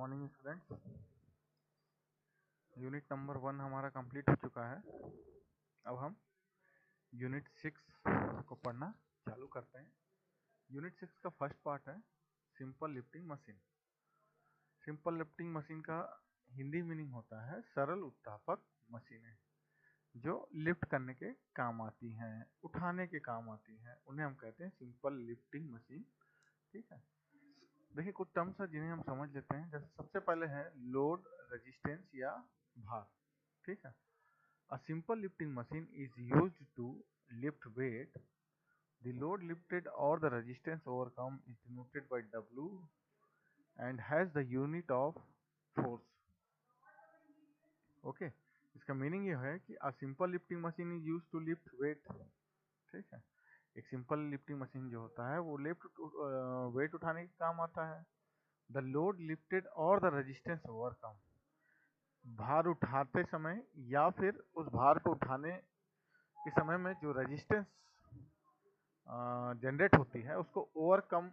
Morning students. Unit number 1 हमारा complete हो चुका है। अब हम यूनिट 6 को पढ़ना चालू करते हैं। यूनिट 6 का फर्स्ट पार्ट है simple lifting machine. Simple lifting machine का हिंदी मीनिंग होता है सरल उत्थापक मशीनें जो लिफ्ट करने के काम आती हैं, उठाने के काम आती हैं, उन्हें हम कहते हैं सिंपल लिफ्टिंग मशीन। ठीक है, देखिए कुछ टर्म्स है जिन्हें हम समझ लेते हैं। जैसे सबसे पहले है लोड, रेजिस्टेंस या भार। ठीक है, a simple lifting machine is used to lift weight. The load lifted और the resistance overcome is denoted by W and has the unit of force. Okay, इसका मीनिंग ये है कि a simple lifting machine is used to lift weight. ठीक है, एक simple lifting machine जो होता है वो वेट उठाने के काम आता है। द लोड लिफ्टेड और द रेजिस्टेंस ओवरकम, भार उठाते समय या फिर उस भार को उठाने के समय में जो रेजिस्टेंस जनरेट होती है उसको ओवरकम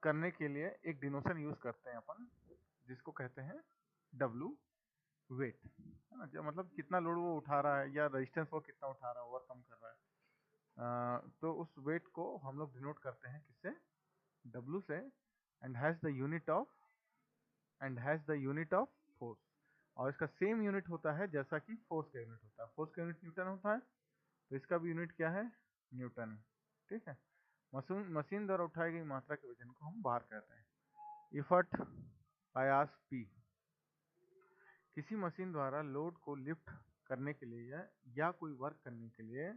करने के लिए एक डिनोशन यूज करते हैं अपन, जिसको कहते हैं W वेट, है ना। मतलब कितना लोड वो उठा रहा है या रेजिस्टेंस वो कितना उठा रहा है, ओवरकम कर रहा है। तो उस वेट को हम लोग डिनोट करते हैं किससे, W से। And has the unit of force, और इसका सेम यूनिट होता है जैसा कि फोर्स का यूनिट होता है। फोर्स का यूनिट न्यूटन होता है, तो इसका भी यूनिट क्या है, न्यूटन। ठीक है, मशीन द्वारा उठाई गई मात्रा के वजन को हम भार कहते हैं। इफर्ट आयास P, किसी मशीन द्वारा लोड को लिफ्ट करने के लिए या कोई वर्क करने के लिए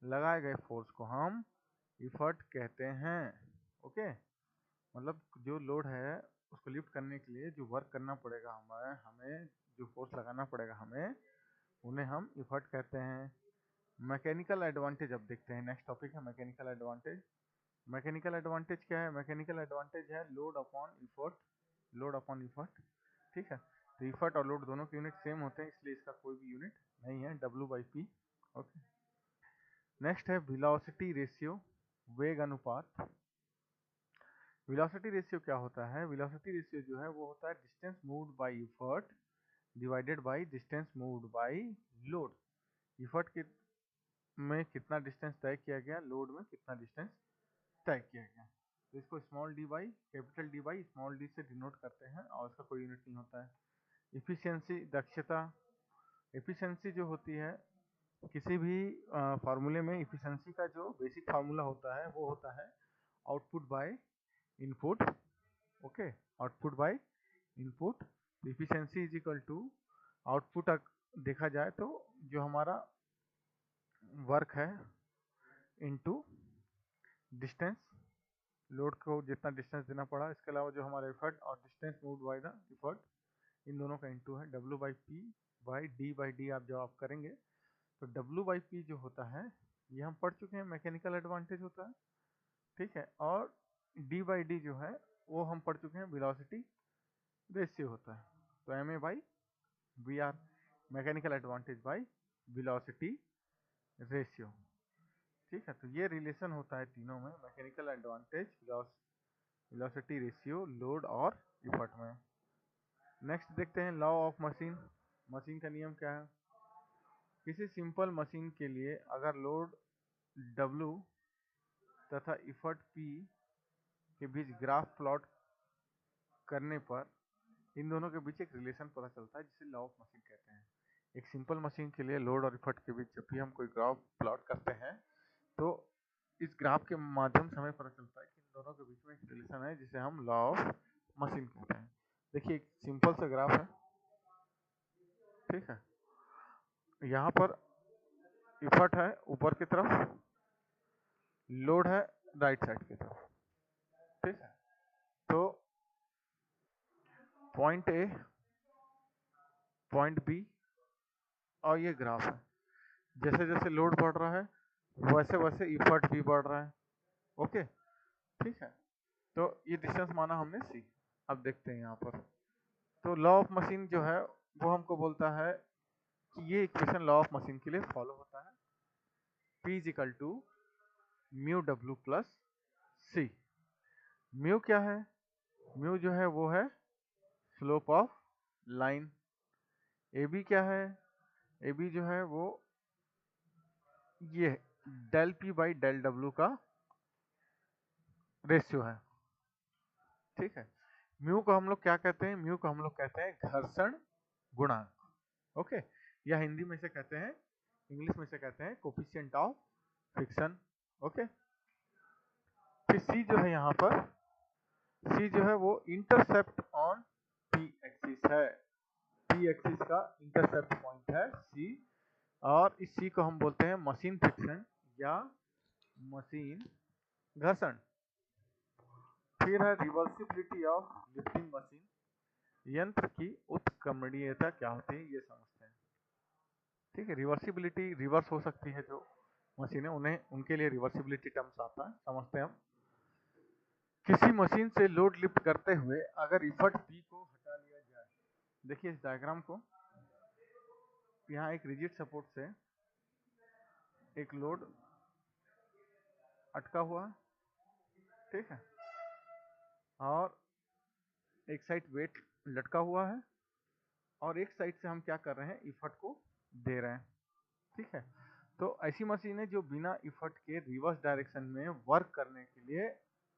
लगाए गए फोर्स को हम इफर्ट कहते हैं। ओके, मतलब जो लोड है उसको लिफ्ट करने के लिए जो वर्क करना पड़ेगा हमें जो फोर्स लगाना पड़ेगा हमें, उन्हें हम इफर्ट कहते हैं। मैकेनिकल एडवांटेज अब देखते हैं। नेक्स्ट टॉपिक है मैकेनिकल एडवांटेज। मैकेनिकल एडवांटेज क्या है? मैकेनिकल एडवांटेज है लोड अपॉन इफर्ट। ठीक है, तो इफर्ट और लोड दोनों के यूनिट सेम होते हैं, इसलिए इसका कोई भी यूनिट नहीं है, W/P। ओके, नेक्स्ट है वेलोसिटी रेशियो, वेग अनुपात। वेलोसिटी रेशियो क्या होता है? वेलोसिटी रेशियो जो है वो होता है distance moved bye effort divided by distance moved by load. Effort में कितना डिस्टेंस तय किया गया, लोड में कितना डिस्टेंस तय किया गया। तो इसको small D by capital D by small D से डिनोट करते हैं और इसका कोई यूनिट नहीं होता है। इफिशियंसी, दक्षता। इफिशियंसी जो होती है किसी भी फार्मूले में, इफिशियंसी का जो बेसिक फार्मूला होता है वो होता है output by input. Okay, output by input. Efficiency is equal to output. देखा जाए तो जो हमारा वर्क है इनटू डिस्टेंस, लोड को जितना डिस्टेंस देना पड़ा, इसके अलावा जो हमारा एफर्ट और distance moved by the effort, इन दोनों का इनटू है W/P बाई D/D। आप जब आप करेंगे तो W/P जो होता है ये हम पढ़ चुके हैं, मैकेनिकल एडवांटेज होता है। ठीक है, और D/D जो है वो हम पढ़ चुके हैं, वेलोसिटी रेशियो होता है। तो MA/VR, mechanical advantage by velocity ratio. ठीक है, तो ये रिलेशन होता है तीनों में, mechanical advantage, velocity ratio, load और इफर्ट में। नेक्स्ट देखते हैं लॉ ऑफ मशीन। मशीन का नियम क्या है? किसी सिंपल मशीन के लिए अगर लोड W तथा इफर्ट P के बीच ग्राफ प्लॉट करने पर इन दोनों के बीच एक रिलेशन पता चलता है, जिसे लॉ ऑफ मशीन कहते हैं। एक सिंपल मशीन के लिए लोड और इफर्ट के बीच जब भी हम कोई ग्राफ प्लॉट करते हैं तो इस ग्राफ के माध्यम से हमें पता चलता है कि इन दोनों के बीच में एक रिलेशन है, जिसे हम लॉ ऑफ मशीन कहते हैं। देखिए एक सिंपल सा ग्राफ है। ठीक है, यहाँ पर इफर्ट है ऊपर की तरफ, लोड है राइट साइड की तरफ। ठीक है, तो पॉइंट A, पॉइंट B और ये ग्राफ है। जैसे जैसे लोड बढ़ रहा है वैसे वैसे इफर्ट भी बढ़ रहा है। ओके, ठीक है, तो ये डिस्टेंस माना हमने C। अब देखते हैं यहाँ पर, तो लॉ ऑफ मशीन जो है वो हमको बोलता है कि ये इक्वेशन लॉ ऑफ मशीन के लिए फॉलो होता है। P is equal to mu W plus C। Mu क्या है? म्यू जो है वो है slope of line. A B क्या है, ए बी जो है वो ये del P by del W का रेशियो है, ठीक है। म्यू को हम लोग क्या कहते हैं, म्यू को हम लोग कहते हैं घर्षण गुणांक, ओके, या हिंदी में से कहते हैं, इंग्लिश में से कहते हैं कोफिशिएंट ऑफ फ्रिक्शन, ओके। फिर सी जो है यहाँ पर, सी जो है वो इंटरसेप्ट ऑन पी एक्सिस है, पी एक्सिस का इंटरसेप्ट पॉइंट है सी, और इस सी को हम बोलते हैं मशीन फ्रिक्शन या मशीन घर्षण। फिर है रिवर्सिबिलिटी ऑफ लिफ्टिंग मशीन, यंत्र की उत्क्रमणीयता क्या होती है ये समझते हैं, ठीक है। रिवर्सिबिलिटी, रिवर्स हो सकती है जो मशीनें, उन्हें उनके लिए रिवर्सिबिलिटी टर्म्स आता है, समझते हैं हम। किसी मशीन से लोड लिफ्ट करते हुए अगर इफर्ट पी को हटा लिया जाए, देखिए इस डायग्राम को, यहाँ एक रिजिड सपोर्ट से एक लोड अटका हुआ है, ठीक है, और एक साइड वेट लटका हुआ है, और एक साइड से हम क्या कर रहे हैं, इफर्ट को दे रहे हैं, ठीक है। तो ऐसी मशीनें जो बिना इफर्ट के रिवर्स डायरेक्शन में वर्क करने के लिए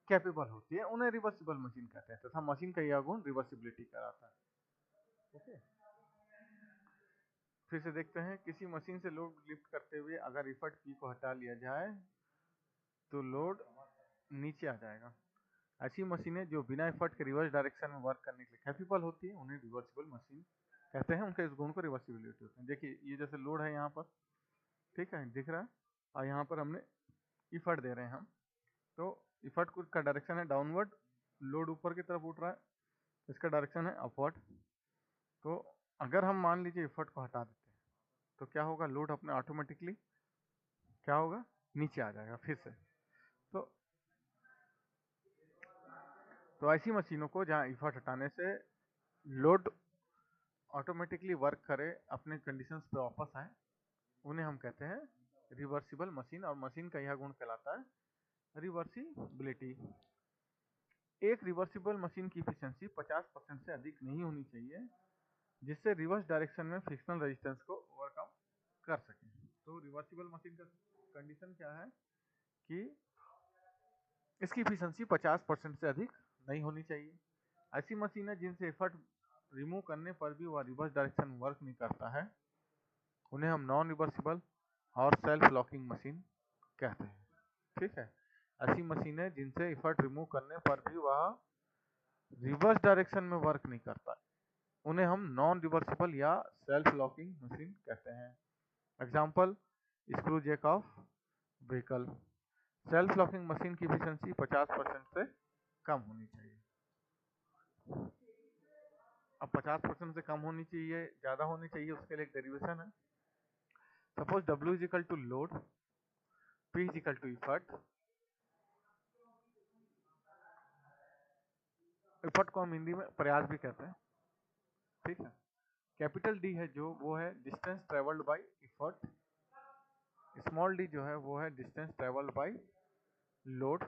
कैपेबल होती है, उन्हें रिवर्सिबल मशीन कहते हैं, तथा मशीन का यह गुण रिवर्सिबिलिटी कराता है, ओके। फिर से देखते हैं, किसी मशीन से लोड लिफ्ट करते हुए अगर इफर्ट पी को हटा लिया जाए तो लोड नीचे आ जाएगा। ऐसी मशीनें जो बिना एफर्ट के रिवर्स डायरेक्शन में वर्क करने के लिए कैपेबल होती है, उन्हें रिवर्सिबल मशीन कहते हैं, उनके इस गुण को रिवर्सिबिलिटी होते हैं। देखिए ये जैसे लोड है यहाँ पर, ठीक है, दिख रहा है, और यहाँ पर हमने इफर्ट दे रहे हैं हम, तो इफर्ट का डायरेक्शन है डाउनवर्ड, लोड ऊपर की तरफ उठ रहा है, इसका डायरेक्शन है अपवर्ड। तो अगर हम मान लीजिए इफर्ट को हटा देते हैं तो क्या होगा, लोड अपने ऑटोमेटिकली क्या होगा, नीचे आ जाएगा फिर से। तो ऐसी मशीनों को जहाँ इफर्ट हटाने से लोड ऑटोमेटिकली वर्क करे, अपने कंडीशंस पे वापस आए, उन्हें हम कहते हैं रिवर्सिबल मशीन, और मशीन का यह गुण कहलाता है रिवर्सिबिलिटी। एक रिवर्सिबल मशीन की इफिशियंसी 50% से अधिक नहीं होनी चाहिए, जिससे रिवर्स डायरेक्शन में फ्रिक्शनल रेजिस्टेंस को ओवरकम कर सके। तो रिवर्सिबल मशीन का कंडीशन क्या है कि इसकी इफिशियंसी 50% से अधिक नहीं होनी चाहिए। ऐसी मशीन है जिनसे एफर्ट रिमूव करने पर भी वह रिवर्स डायरेक्शन में वर्क नहीं करता है, उन्हें हम नॉन रिवर्सिबल और सेल्फ लॉकिंग मशीन कहते हैं, ठीक है। ऐसी मशीनें जिनसे इफर्ट रिमूव करने पर भी वह रिवर्स डायरेक्शन में वर्क नहीं करता, उन्हें हम नॉन रिवर्सिबल या सेल्फ लॉकिंग मशीन कहते हैं। Example, screw jack of vehicle. Self locking machine की एफिशिएंसी 50% से कम होनी चाहिए। अब 50% से कम होनी चाहिए, ज्यादा होनी चाहिए, उसके लिए एक डेरिवेशन है। Suppose W is equal to load, P is equal to effort. Effort को हम हिंदी में प्रयास भी कहते हैं, ठीक है। कैपिटल D है जो, वो है distance travelled by effort. Small d जो है वो है distance travelled by load.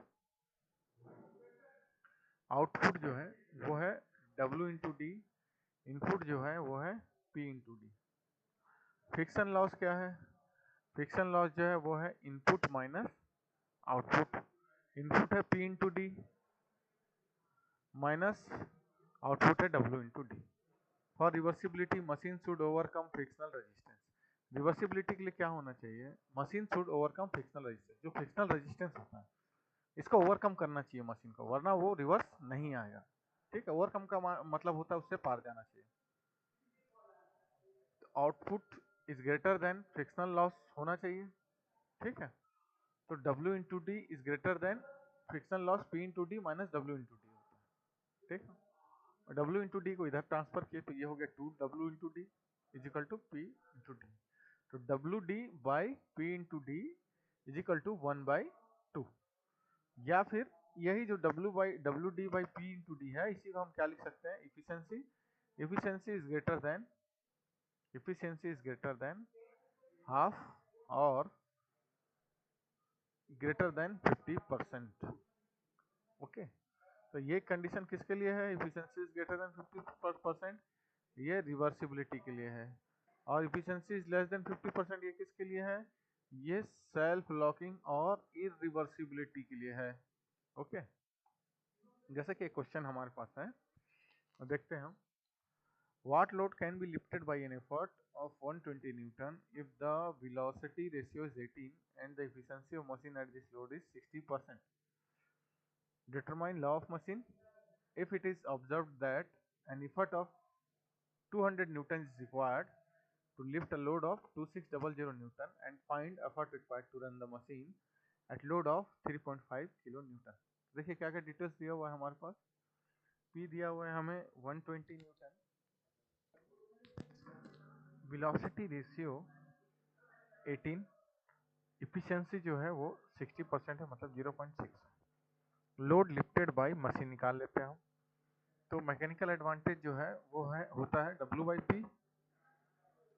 Output जो है वो है W इंटू डी, इनपुट जो है वो है P into D. Friction loss क्या है, फ्रिक्शन लॉस जो है वो है इनपुट माइनस आउटपुट। इनपुट है P into D minus output है W into D. For reversibility machine should overcome frictional resistance. Reversibility के लिए क्या होना चाहिए, machine should overcome frictional resistance, जो फ्रिक्शनल रेजिस्टेंस होता है इसको ओवरकम करना चाहिए मशीन को, वरना वो रिवर्स नहीं आएगा, ठीक है। ओवरकम का मतलब होता है उससे पार जाना चाहिए। Output is greater then frictional loss होना चाहिए, ठीक है। तो W into d is greater then frictional loss P into D minus W into D होता है, ठीक है। और W इंटू डी को इधर ट्रांसफर किए तो ये हो गया 2W into d is equal to P into d. तो W d by P into d is equal to 1/2, या फिर यही जो W d by P into d है, इसी को हम क्या लिख सकते हैं, efficiency. Efficiency is greater than, efficiency is greater than half और ग्रेटर देन 50%, ओके। तो ये कंडीशन किसके लिए है? इफिशियंसी इज ग्रेटर देन 50%, ये रिवर्सिबिलिटी के लिए है। और इफिशियंसी इज लेस देन 50%, ये किसके लिए है? ये सेल्फ लॉकिंग और इरिवर्सिबिलिटी के लिए है। ओके, जैसे कि एक क्वेश्चन हमारे पास है, देखते हैं हम। What load can be lifted by an effort of 120 Newton if the velocity ratio is 18 and the efficiency of machine at this load is 60%? Determine law of machine. If it is observed that an effort of 200 Newton is required to lift a load of 2600 Newton and find effort required to run the machine at load of 3.5 kilo Newton. देखिए क्या क्या details दिया हुआ है हमारे पास। P दिया हुआ है हमें 120 न्यूटन, वेलोसिटी रेशियो 18, इफिशियंसी जो है वो 60% है, मतलब 0.6। लोड लिफ्टेड बाय मशीन निकाल लेते हैं हम। तो मैकेनिकल एडवांटेज जो है वो है होता है W/P।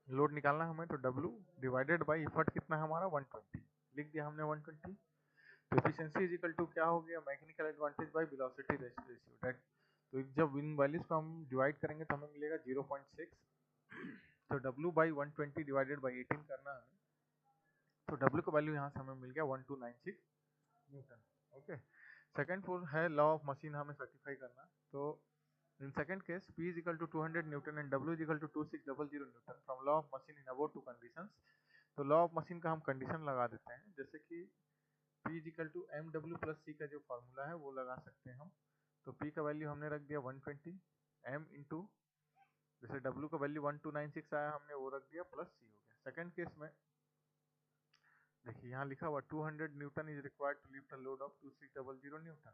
लोड निकालना हमें, तो W डिवाइडेड बाय एफर्ट कितना है हमारा 120, लिख दिया हमने 120। तो एफिशिएंसी इज इक्वल टू क्या हो गया? Mechanical advantage by velocity ratio, that. तो जब इन वैल्यूज को हम डिवाइड करेंगे तो हमें मिलेगा 0.6। तो W बाई 120 डिवाइडेड बाई 18 करना है, तो W का वैल्यू यहाँ से हमें मिल गया 1296 न्यूटन। ओके, सेकंड फोर है लॉ ऑफ मशीन हमें सर्टिफाई करना। तो in second case P is equal to 200 newton and W is equal to 2600 newton from law of machine in about two conditions. तो लॉ ऑफ मशीन का हम condition लगा देते हैं, जैसे कि P is equal to MW plus C का जो फॉर्मूला है वो लगा सकते हैं हम। तो P का वैल्यू हमने रख दिया 120, M इंटू जैसे W का वैल्यू 1296 आया हमने वो रख दिया प्लस C हो गया। सेकंड केस में देखिए यहाँ लिखा हुआ 200 newton is required to lift a load of 2600 newton.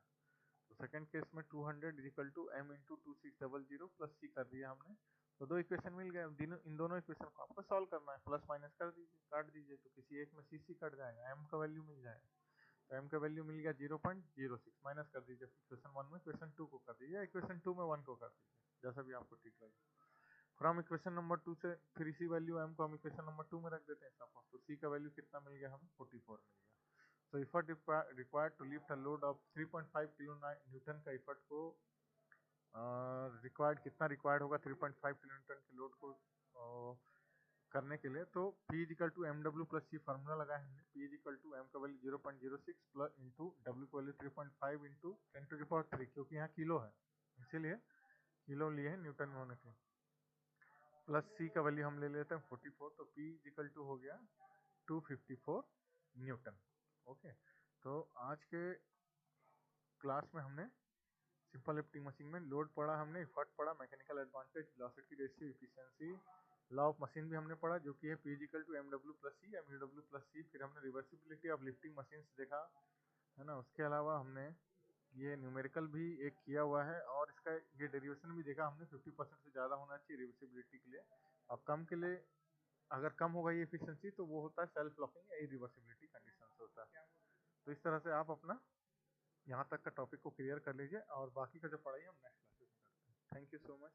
तो सेकंड केस में 200 is equal to M into 2600 plus C कर दिया हमने। तो दो इक्वेशन मिल गए। इन दोनों इक्वेशन को आपको सॉल्व करना है, प्लस माइनस कर दीजिए, काट दीजिए, तो किसी एक में C कट जाएगा, M का वैल्यू मिल जाएगा। तो M का वैल्यू मिल गया 0.06, माइनस कर दीजिए इक्वेशन 1 में, इक्वेशन 2 को कर दीजिए, इक्वेशन 2 में 1 को कर दीजिए, जैसा भी आपको ठीक लगे। फ्रॉम इक्वेशन नंबर 2 से फिर इसी वैल्यू M को हम इक्वेशन नंबर 2 में रख देते हैं सपोज। तो C का वैल्यू कितना मिल गया हमें? 44 मिल गया। तो effort required to lift a load of 3.5 kilo newton का इफर्ट को रिक्वायर्ड कितना रिक्वायर्ड होगा 3.5 किलो न्यूटन के लोड को करने के लिए। तो P is equal to MW plus C formula लगाया हमने। P is equal to M का वैल्यू 0.06 प्लस इंटू W का वैल्यू 3.5 इंटू 10⁻³ क्योंकि यहाँ किलो है इसीलिए किलो लिए हैं न्यूटन में होने के, प्लस C का वैल्यू हम ले लेते हैं 44। तो P इज इक्वल टू हो गया 254 न्यूटन। ओके, तो आज के क्लास में हमने सिंपल लिफ्टिंग मशीन में लोड पढ़ा, हमने इफर्ट पढ़ा, mechanical advantage, velocity ratio, efficiency, law of machine भी हमने पढ़ा जो कि है P is equal to MW plus C, MUW plus C। फिर हमने रिवर्सिबिलिटी ऑफ लिफ्टिंग मशीन्स देखा है ना। उसके अलावा हमने ये न्यूमेरिकल भी एक किया हुआ है और इसका ये डेरिवेशन भी देखा हमने। 50% से ज़्यादा होना चाहिए रिवर्सिबिलिटी के लिए, और कम के लिए अगर कम होगा ये एफिशिएंसी तो वो होता है सेल्फ लॉकिंग या इरिवर्सिबिलिटी कंडीशन से होता है। तो इस तरह से आप अपना यहाँ तक का टॉपिक को क्लियर कर लीजिए और बाकी का जो पढ़ाई हम नेक्स्ट क्लासेस में करते हैं। Thank you so much.